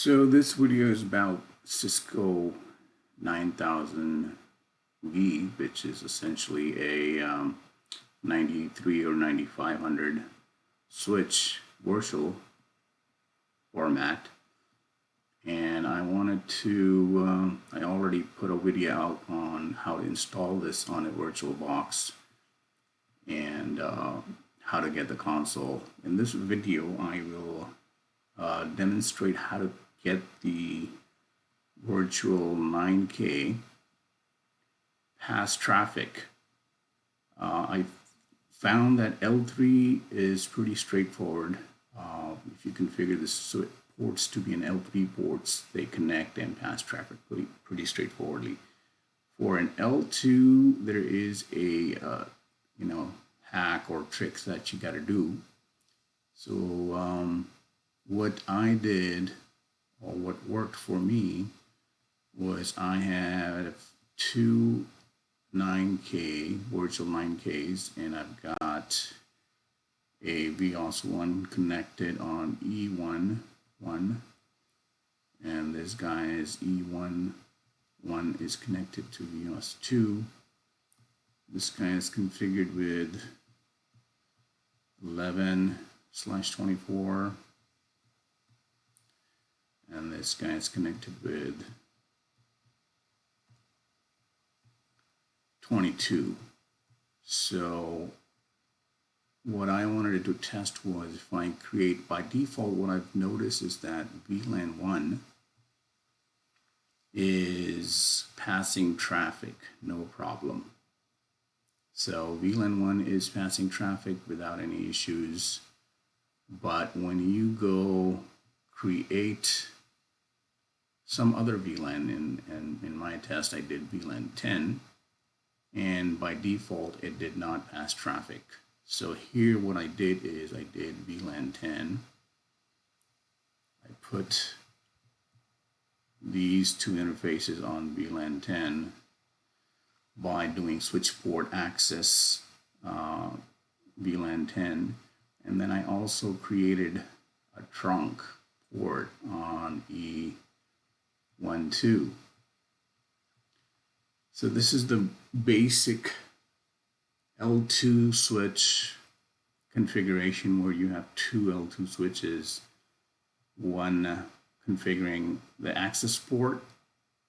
So this video is about Cisco 9000V, which is essentially a 93 or 9500 switch virtual format. And I wanted to, I already put a video out on how to install this on a VirtualBox and how to get the console. In this video, I will demonstrate how to get the virtual 9K past traffic. I found that L3 is pretty straightforward. If you configure the ports to be an L3 ports, they connect and pass traffic pretty straightforwardly. For an L2, there is a hack or tricks that you got to do. So what I did, or what worked for me, was I had two 9K, virtual 9Ks, and I've got a VOS1 connected on E1, and this guy is E1 is connected to VOS2. This guy is configured with 11/24, and this guy is connected with 22. So what I wanted to test was if I create, by default, what I've noticed is that VLAN 1 is passing traffic, no problem. So VLAN 1 is passing traffic without any issues. But when you go create some other VLAN, in my test I did VLAN 10, and by default it did not pass traffic. So here what I did is I did VLAN 10. I put these two interfaces on VLAN 10 by doing switch port access VLAN 10, and then I also created a trunk port on E12. So this is the basic L2 switch configuration, where you have two L2 switches, one configuring the access port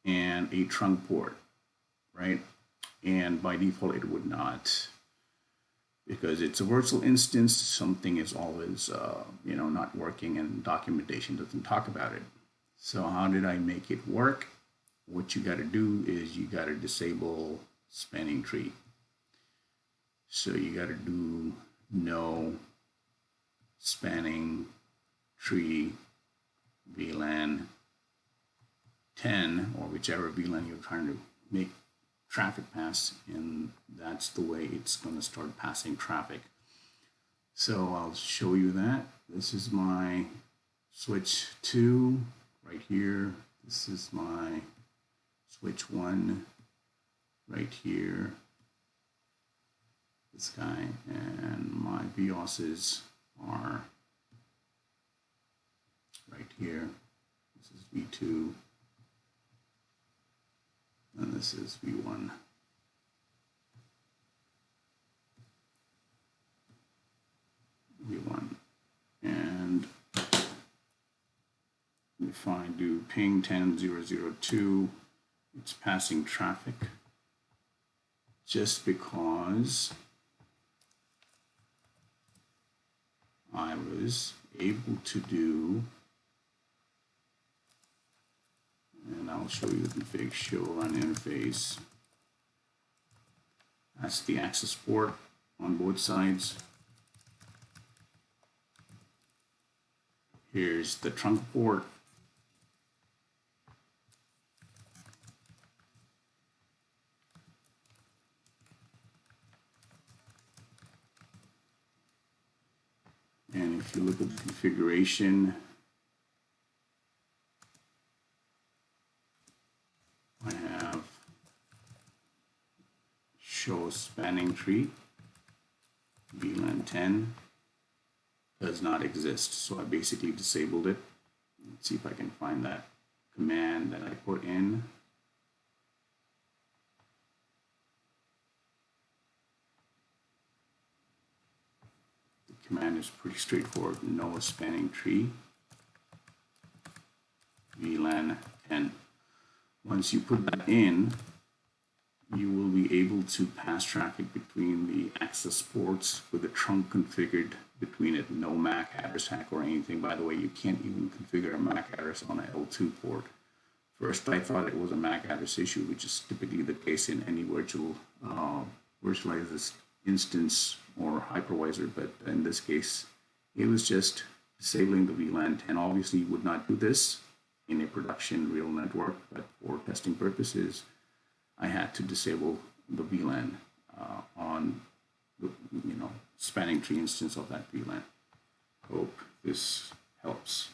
and a trunk port, right? And by default it would not, because it's a virtual instance. Something is always not working, and documentation doesn't talk about it. So how did I make it work? What you got to do is you got to disable spanning tree. So you got to do no spanning tree VLAN 10, or whichever VLAN you're trying to make traffic pass, and that's the way it's going to start passing traffic. So I'll show you that. This is my switch 2 right here. This is my switch 1 right here, this guy, and my VOSs are right here. This is V2, and this is V1. And if I do ping 10.0.0.2, it's passing traffic just because I was able to do, and I'll show you the config show run interface. That's the access port on both sides. Here's the trunk port. And if you look at the configuration, I have show spanning tree, VLAN 10 does not exist, so I basically disabled it. Let's see if I can find that command that I put in. The command is pretty straightforward. No spanning tree, VLAN 10. Once you put that in, you will be able to pass traffic between the access ports with the trunk configured between it. No MAC address hack or anything. By the way, you can't even configure a MAC address on an L2 port. First, I thought it was a MAC address issue, which is typically the case in any virtualized instance or hypervisor, but in this case, it was just disabling the VLAN 10. Obviously, you would not do this in a production real network, but for testing purposes, I had to disable the VLAN on the spanning tree instance of that VLAN. Hope this helps.